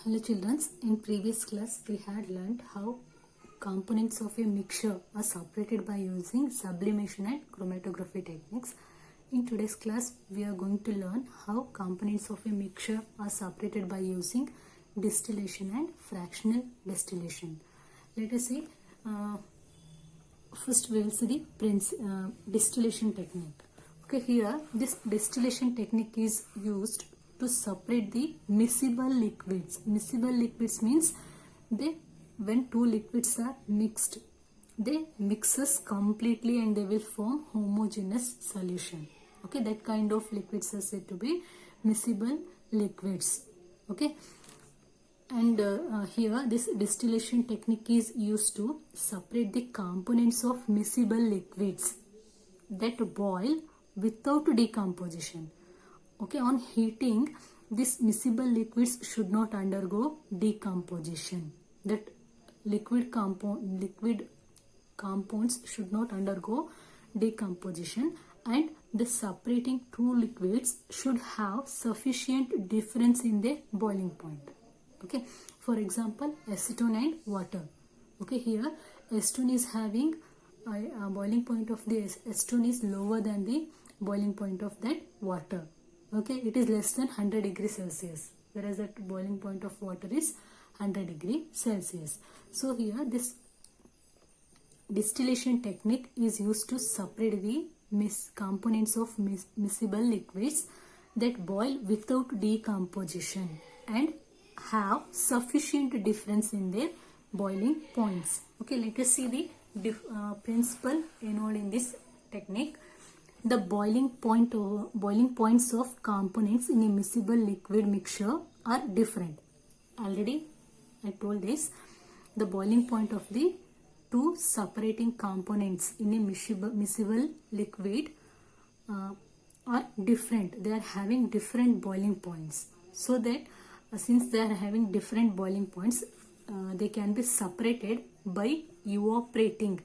Hello children, in previous class we had learned how components of a mixture are separated by using sublimation and chromatography techniques. In today's class we are going to learn how components of a mixture are separated by using distillation and fractional distillation. Let us see, first we will see the distillation technique. Okay, here this distillation technique is used to separate the miscible liquids. Miscible liquids means when two liquids are mixed, they mixes completely and they will form homogeneous solution. Okay, that kind of liquids are said to be miscible liquids. Okay, and here this distillation technique is used to separate the components of miscible liquids that boil without decomposition. Okay, on heating, these miscible liquids should not undergo decomposition. That liquid compounds should not undergo decomposition, and the separating two liquids should have sufficient difference in their boiling point. Okay, for example, acetone and water. Okay, here acetone is having a boiling point of the acetone is lower than the boiling point of that water. Okay, it is less than 100 degrees Celsius, whereas that boiling point of water is 100 degrees Celsius. So here this distillation technique is used to separate the components of miscible liquids that boil without decomposition and have sufficient difference in their boiling points. Okay, let us see the principle involved in this technique. The boiling points of components in a miscible liquid mixture are different. Already I told this. The boiling point of the two separating components in a miscible liquid are different. They are having different boiling points. So that since they are having different boiling points, they can be separated by evaporating.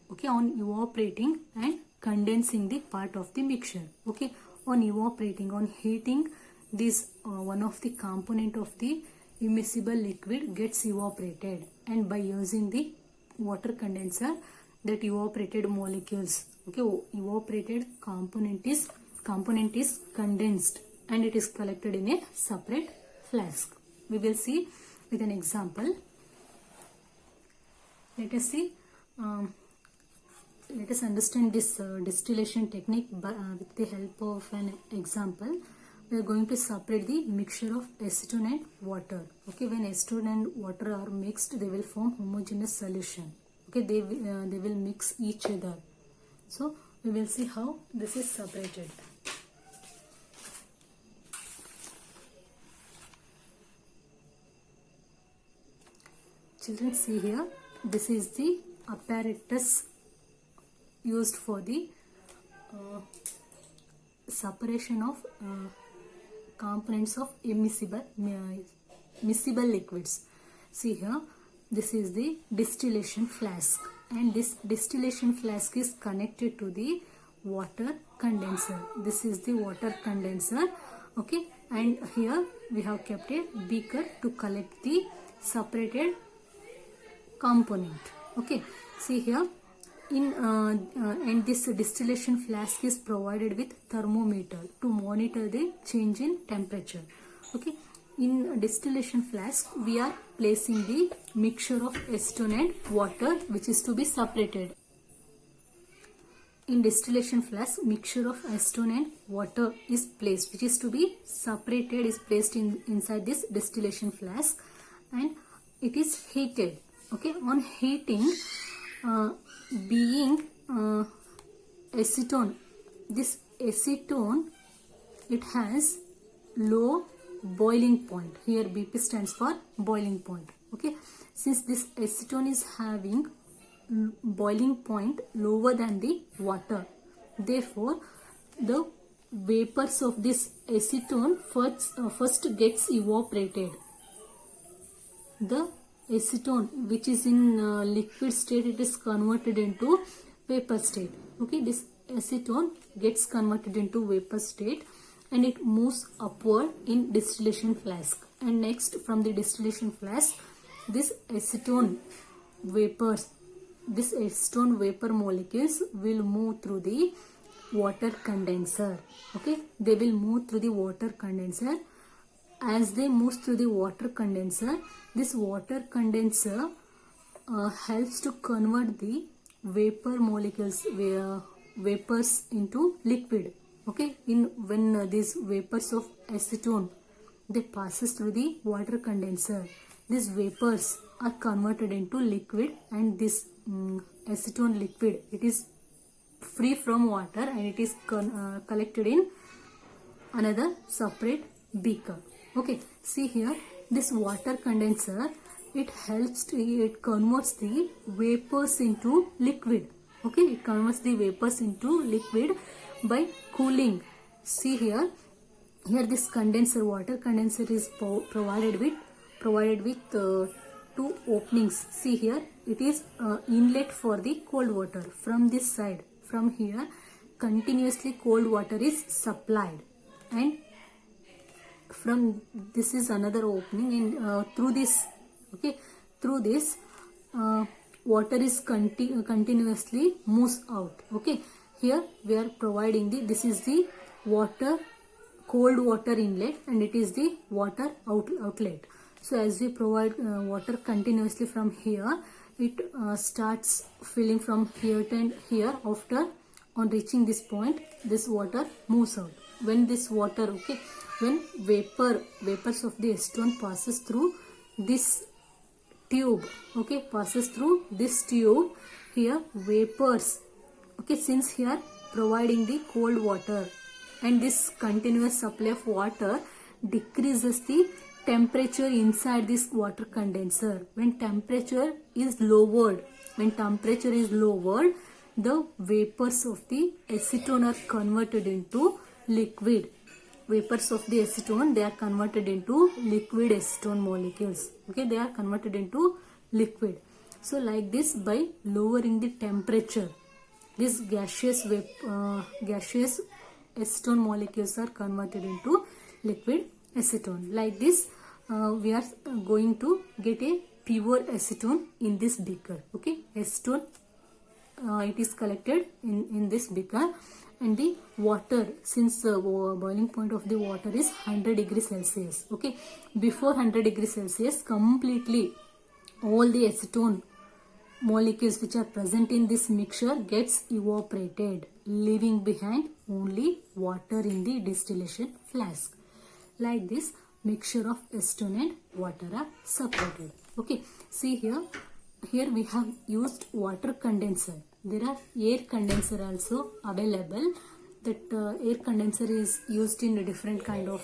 Okay, on evaporating and condensing the part of the mixture. Okay, on evaporating, on heating, this one of the component of the immiscible liquid gets evaporated, and by using the water condenser, that evaporated molecules, okay, evaporated component is condensed and it is collected in a separate flask. We will see with an example. Let us see. Let us understand this distillation technique with the help of an example. We are going to separate the mixture of acetone and water. Okay, when acetone and water are mixed, they will form homogeneous solution. Okay, they will mix each other. So we will see how this is separated. Children, see here. This is the apparatus used for the separation of components of miscible liquids. See here, this is the distillation flask, and this distillation flask is connected to the water condenser. This is the water condenser. Okay, and here we have kept a beaker to collect the separated component. Okay, see here. And this distillation flask is provided with thermometer to monitor the change in temperature. Okay, in distillation flask we are placing the mixture of acetone and water, which is to be separated. In distillation flask, mixture of acetone and water is placed, which is to be separated, is placed inside this distillation flask, and it is heated. Okay, on heating, being acetone, this acetone, it has low boiling point. Here BP stands for boiling point. Okay, since this acetone is having boiling point lower than the water, therefore the vapors of this acetone first gets evaporated. The acetone, which is in liquid state, it is converted into vapor state. Okay, this acetone gets converted into vapor state, and it moves upward in distillation flask. And next, from the distillation flask, this acetone vapors, this acetone vapor molecules will move through the water condenser. Okay, they will move through the water condenser. As they move through the water condenser, this water condenser helps to convert the vapor molecules, vapors into liquid. Okay, when these vapors of acetone, they passes through the water condenser, these vapors are converted into liquid, and this acetone liquid, it is free from water and it is collected in another separate beaker. Okay, see here, this water condenser, it converts the vapors into liquid. Okay, it converts the vapors into liquid by cooling. See here this condenser, water condenser is provided with two openings. See here, it is inlet for the cold water. From this side, from here, continuously cold water is supplied, and from this is another opening, and through this, okay, through this water is continuously moves out. Okay, here we are providing this is the cold water inlet, and it is the water outlet. So as we provide water continuously from here, it starts filling from here to here. After on reaching this point, this water moves out. When this water, okay, when vapors of the acetone passes through this tube, okay, passes through this tube, here vapors, okay, since here providing the cold water, and this continuous supply of water decreases the temperature inside this water condenser. When temperature is lowered, the vapors of the acetone are converted into liquid. Vapors of the acetone, they are converted into liquid acetone molecules. Okay, they are converted into liquid. So like this, by lowering the temperature, this gaseous acetone molecules are converted into liquid acetone. Like this, we are going to get a pure acetone in this beaker. Okay, acetone, it is collected in this beaker, and the water, since the boiling point of the water is 100 degrees Celsius. Okay, before 100 degrees Celsius, completely all the acetone molecules which are present in this mixture gets evaporated, leaving behind only water in the distillation flask. Like this, mixture of acetone and water are separated. Okay, see here we have used water condenser. There are air condenser also available. That air condenser is used in a different kind of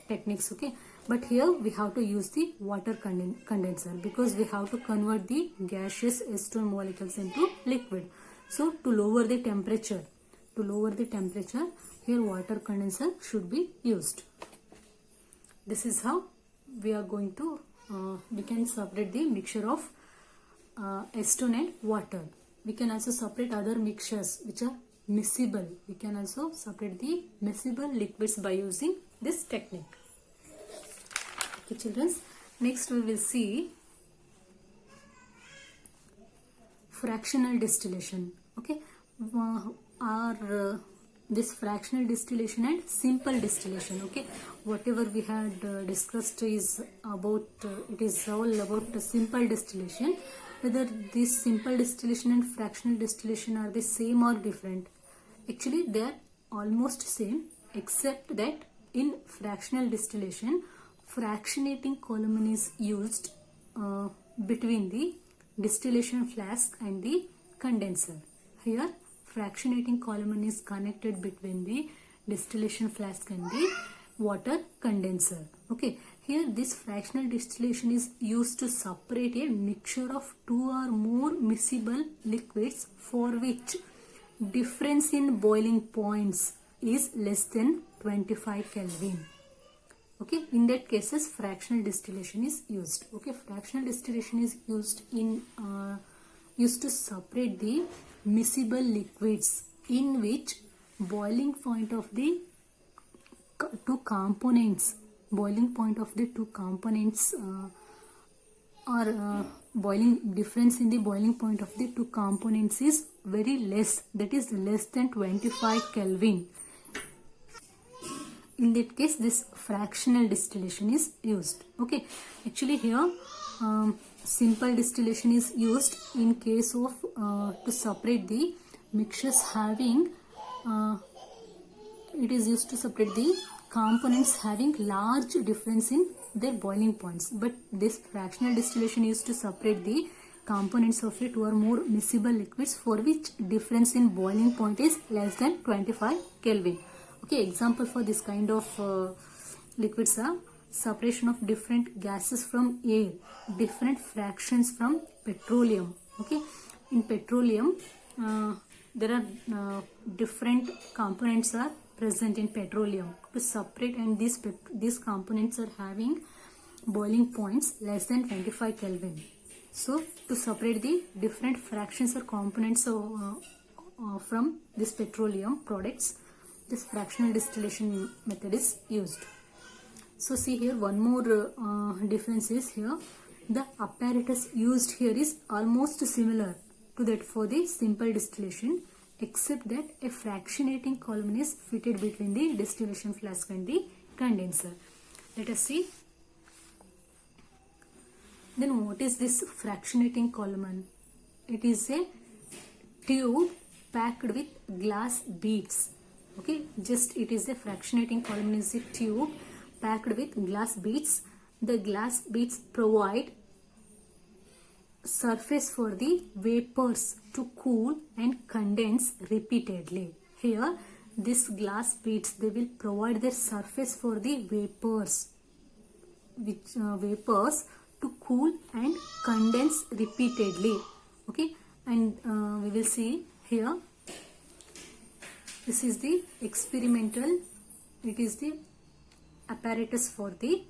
techniques. Okay, but here we have to use the water condenser, because we have to convert the gaseous acetone molecules into liquid. So to lower the temperature, here water condenser should be used. This is how we are going to we can separate the mixture of acetone and water. We can also separate other mixtures which are miscible. We can also separate the miscible liquids by using this technique. Okay, children. Next we will see fractional distillation. Okay, this fractional distillation and simple distillation. Okay, whatever we had discussed is about it is all about the simple distillation. Whether this simple distillation and fractional distillation are the same or different, actually they are almost same, except that in fractional distillation, fractionating column is used between the distillation flask and the condenser. Here fractionating column is connected between the distillation flask and the water condenser. Okay, here this fractional distillation is used to separate a mixture of two or more miscible liquids for which difference in boiling points is less than 25 Kelvin. Okay, in that cases fractional distillation is used. Okay, fractional distillation is used to separate the miscible liquids in which boiling point of the two components, boiling point of the two components or boiling difference in the boiling point of the two components is very less, that is less than 25 Kelvin. In that case, this fractional distillation is used. Okay, actually here simple distillation is used in case of to separate the mixtures having it is used to separate the components having large difference in their boiling points. But this fractional distillation is used to separate the components of two or more miscible liquids for which difference in boiling point is less than 25 Kelvin. Okay, example for this kind of liquids are separation of different gases from air, different fractions from petroleum. Okay, in petroleum there are different components are present in petroleum to separate, and these components are having boiling points less than 25 Kelvin. So to separate the different fractions or components from this petroleum products, this fractional distillation method is used. So see here, one more difference is here, the apparatus used here is almost similar to that for the simple distillation, except that a fractionating column is fitted between the distillation flask and the condenser. Let us see. Then what is this fractionating column? It is a tube packed with glass beads. Okay, just it is a fractionating column is a tube packed with glass beads. The glass beads provide surface for the vapors to cool and condense repeatedly. Here this glass beads, they will provide their surface for the vapors, which vapors to cool and condense repeatedly. Okay, and we will see here, this is the experimental, it is the apparatus for the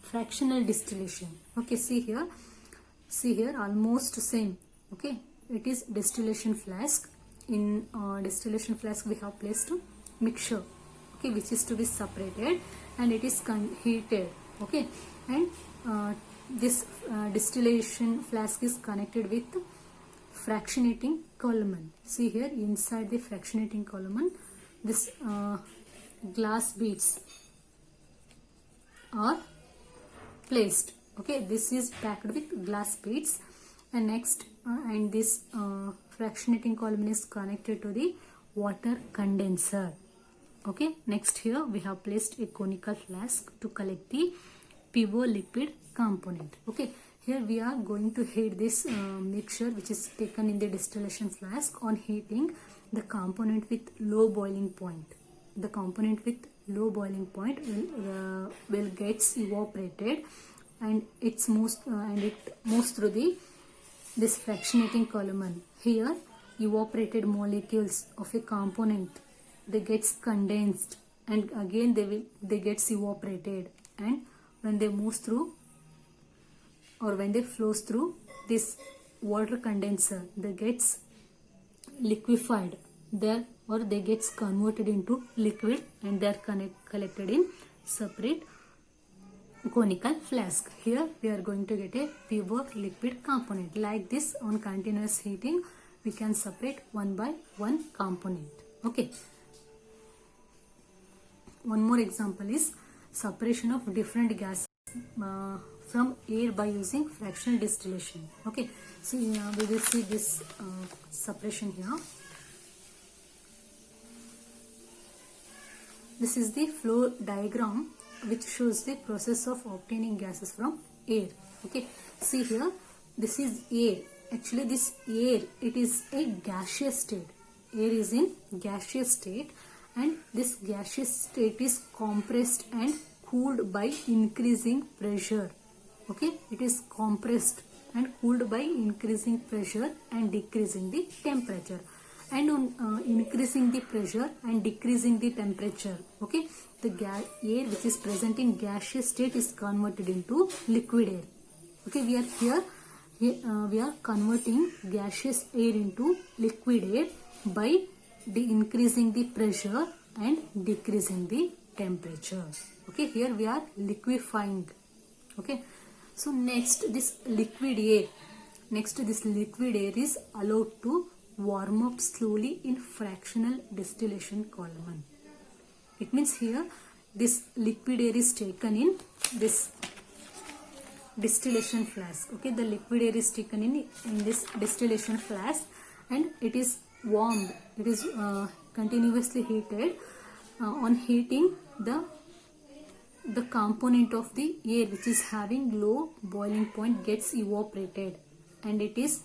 fractional distillation. Okay, see here almost same. Okay, it is distillation flask. In distillation flask we have placed mixture, okay, which is to be separated, and it is heated. Okay, and this distillation flask is connected with fractionating column. See here, inside the fractionating column, this glass beads are placed. Okay, this is packed with glass beads, and next and this fractionating column is connected to the water condenser. Okay, next here we have placed a conical flask to collect the pure liquid component. Okay, here we are going to heat this mixture which is taken in the distillation flask. On heating, the component with low boiling point, the component with low boiling point will gets evaporated, and it moves through this fractionating column. Here evaporated molecules of a component, they gets condensed, and again they gets evaporated, and when they moves through or when they flows through this water condenser, they gets liquefied there, or they gets converted into liquid, and they are collected in separate conical flask. Here we are going to get a pure liquid component. Like this, on continuous heating we can separate one by one component. Okay, one more example is separation of different gases from air by using fractional distillation. Okay, so we will see this separation here. This is the flow diagram which shows the process of obtaining gases from air. Okay, see here, this is air. Actually this air, it is a gaseous state. Air is in gaseous state, and this gaseous state is compressed and cooled by increasing pressure. Okay, it is compressed and cooled by increasing pressure and decreasing the temperature. And on increasing the pressure and decreasing the temperature, okay, the air which is present in gaseous state is converted into liquid air. Okay, we are here we are converting gaseous air into liquid air by increasing the pressure and decreasing the temperature. Okay, here we are liquefying. Okay, so next this liquid air is allowed to warm up slowly in fractional distillation column. It means here this liquid air is taken in this distillation flask. Okay, the liquid air is taken in this distillation flask and it is warmed. It is continuously heated. On heating, the component of the air which is having low boiling point gets evaporated, and it gets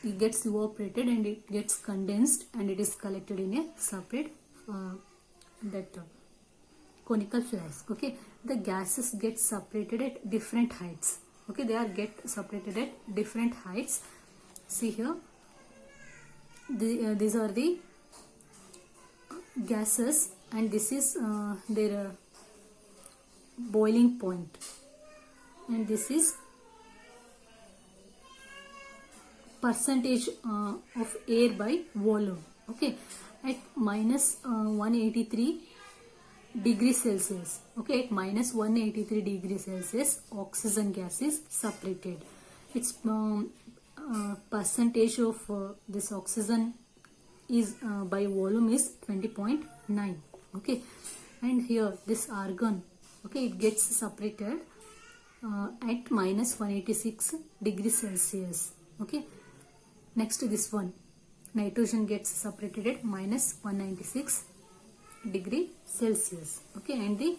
evaporated and it gets condensed, and it is collected in a separate conical flask. Okay, the gases get separated at different heights. Okay, they are get separated at different heights. See here, these are the gases, and this is their boiling point, and this is percentage of air by volume. Okay, at minus 183 degrees Celsius. Okay, at minus 183 degrees Celsius, oxygen gas is separated. Its percentage of this oxygen is by volume is 20.9. Okay, and here this argon, okay, it gets separated at minus 186 degrees Celsius. Okay, next to this one, nitrogen gets separated at minus 196 degree Celsius. Okay, and the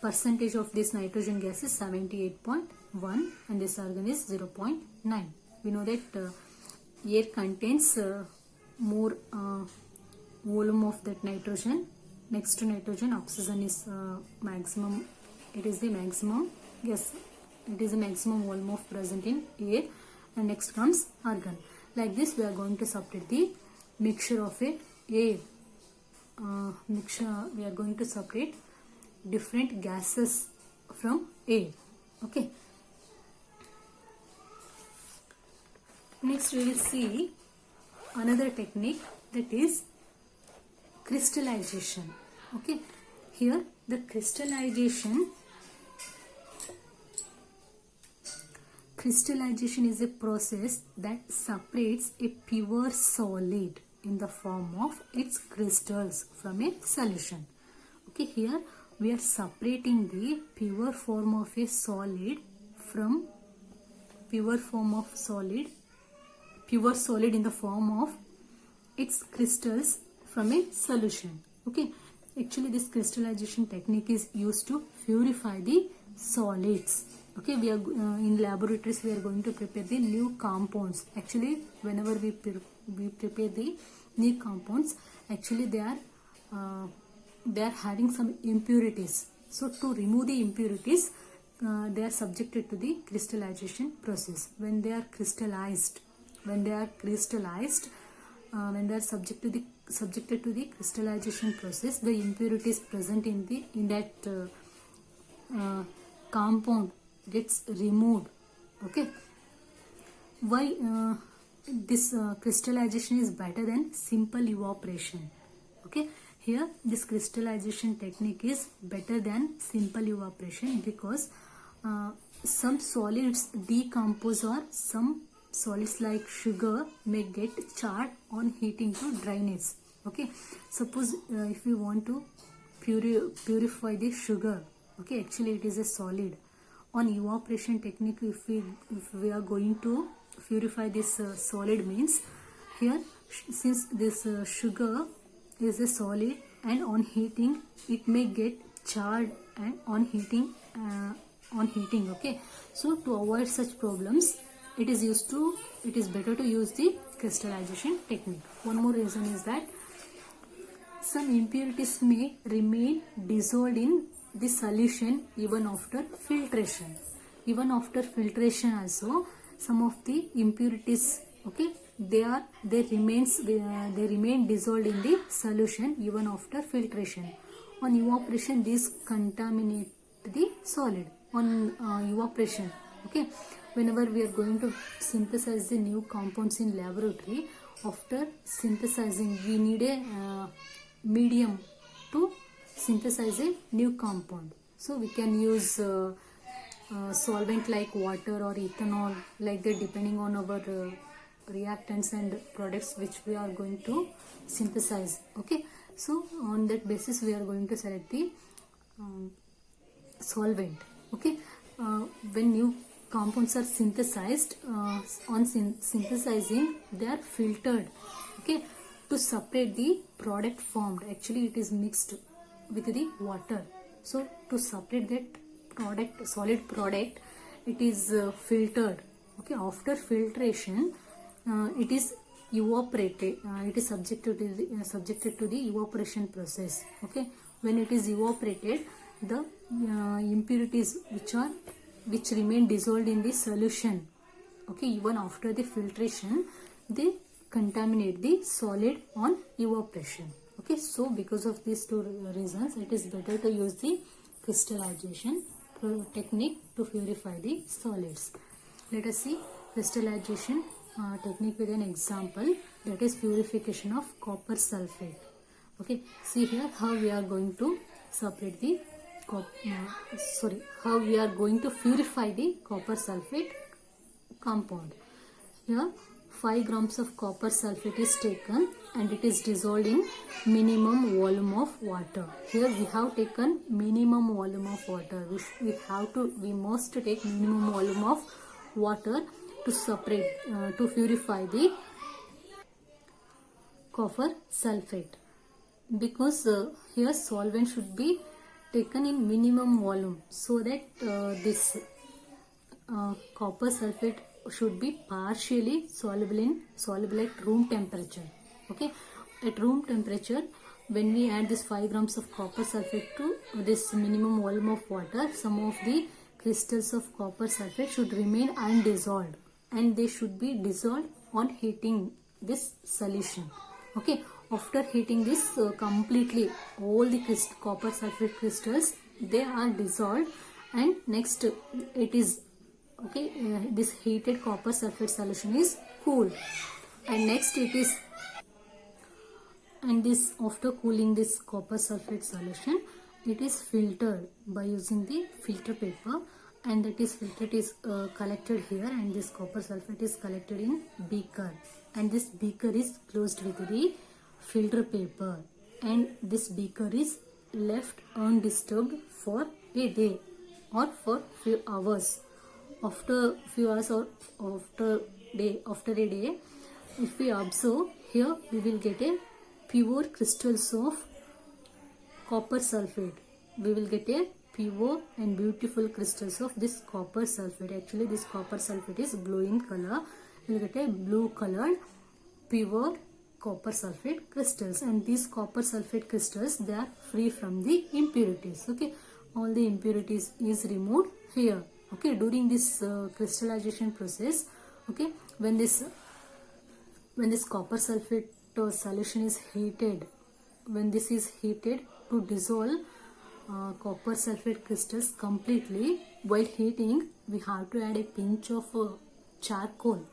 percentage of this nitrogen gas is 78.1 and this argon is 0.9. We know that air contains more volume of that nitrogen. Next to nitrogen, oxygen is maximum. It is the maximum. Yes, it is the maximum volume of present in air. And next comes argon. Like this, we are going to separate the mixture of a air. We are going to separate different gases from air. Okay. Next, we will see another technique, that is crystallization. Okay, here the crystallization is a process that separates a pure solid in the form of its crystals from a solution. Okay, here we are separating the pure form of a solid from pure solid in the form of its crystals from a solution. Okay, actually this crystallization technique is used to purify the solids. Okay, we are in laboratories we are going to prepare the new compounds. Actually, whenever we prepare the new compounds, actually they are having some impurities. So to remove the impurities, they are subjected to the crystallization process. When they are crystallized, when they are subjected to the crystallization process, the impurities present in that compound gets removed. Okay, why this crystallization is better than simple evaporation? Okay, here this crystallization technique is better than simple evaporation because some solids decompose, or some solids like sugar may get charred on heating to dryness. Okay, suppose if we want to purify the sugar, okay, actually it is a solid. On evaporation technique, if we are going to purify this solid, means here since this sugar is a solid, and on heating it may get charred and on heating. Okay, so to avoid such problems, it is better to use the crystallization technique. One more reason is that some impurities may remain dissolved in the solution even after filtration. Even after filtration also, some of the impurities, okay, they remain dissolved in the solution even after filtration. On evaporation, these contaminate the solid. On evaporation, okay, whenever we are going to synthesize the new compounds in laboratory, after synthesizing we need a medium to synthesize a new compound. So we can use solvent like water or ethanol, like that, depending on our reactants and products which we are going to synthesize. Okay, so on that basis we are going to select the solvent. Okay, when new compounds are synthesized, on synthesizing they are filtered, okay, to separate the product formed. Actually it is mixed with the water, so to separate that product, solid product, it is filtered. Okay, after filtration it is evaporated, it is subjected to the evaporation process. Okay, when it is evaporated, the impurities which remain dissolved in the solution, okay, even after the filtration they contaminate the solid on evaporation. Okay, so because of these two reasons it is better to use the crystallization technique to purify the solids. Let us see crystallization technique with an example, that is purification of copper sulfate. Okay, see here how we are going to separate the how we are going to purify the copper sulfate compound. Here 5 grams of copper sulfate is taken and it is dissolved in minimum volume of water. Here we have taken minimum volume of water. We must take minimum volume of water to separate, to purify the copper sulfate, because here solvent should be taken in minimum volume, so that this copper sulfate should be partially soluble at room temperature. Okay, at room temperature, when we add this 5 grams of copper sulfate to this minimum volume of water, some of the crystals of copper sulfate should remain undissolved and they should be dissolved on heating this solution. Okay, after heating this completely, all the copper sulfate crystals, they are dissolved, and next it is okay, this heated copper sulfate solution is cooled, and next it is, and this after cooling this copper sulfate solution, it is filtered by using the filter paper, and that is filtered is collected here, and this copper sulfate is collected in beaker, and this beaker is closed with the filter paper, and this beaker is left undisturbed for a day or for few hours. After few hours or after a day, if we observe here, we will get a pure crystals of copper sulfate. We will get a pure and beautiful crystals of this copper sulfate. Actually this copper sulfate is blue in color. We will get a blue colored pure copper sulfate crystals, and these copper sulfate crystals, they are free from the impurities. Okay, all the impurities is removed here. Okay, during this crystallization process, okay, when this copper sulfate solution is heated, when this is heated to dissolve copper sulfate crystals completely, while heating we have to add a pinch of charcoal,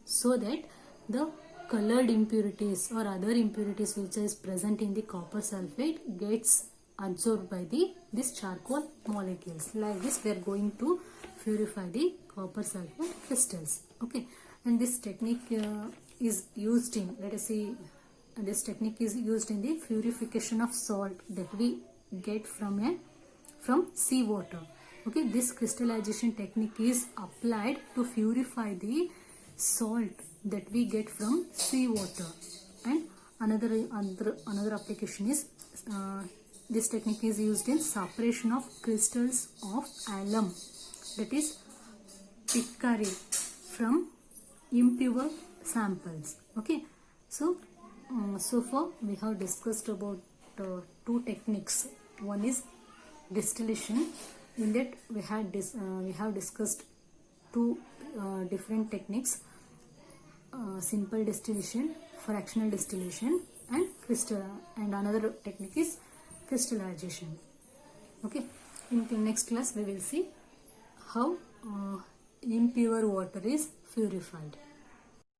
so that the colored impurities or other impurities which is present in the copper sulfate gets absorbed by this charcoal molecules. Like this we are going to purify the copper sulfate crystals. Okay, and this technique is used in, let us see, this technique is used in the purification of salt that we get from seawater. Okay, this crystallization technique is applied to purify the salt that we get from seawater. And another application is this technique is used in separation of crystals of alum, that is pitcairn, from impure samples. Okay, so so far we have discussed about two techniques. One is distillation. In that we have discussed two different techniques: simple distillation, fractional distillation, and another technique is crystallization. Okay, in the next class we will see how impure water is purified.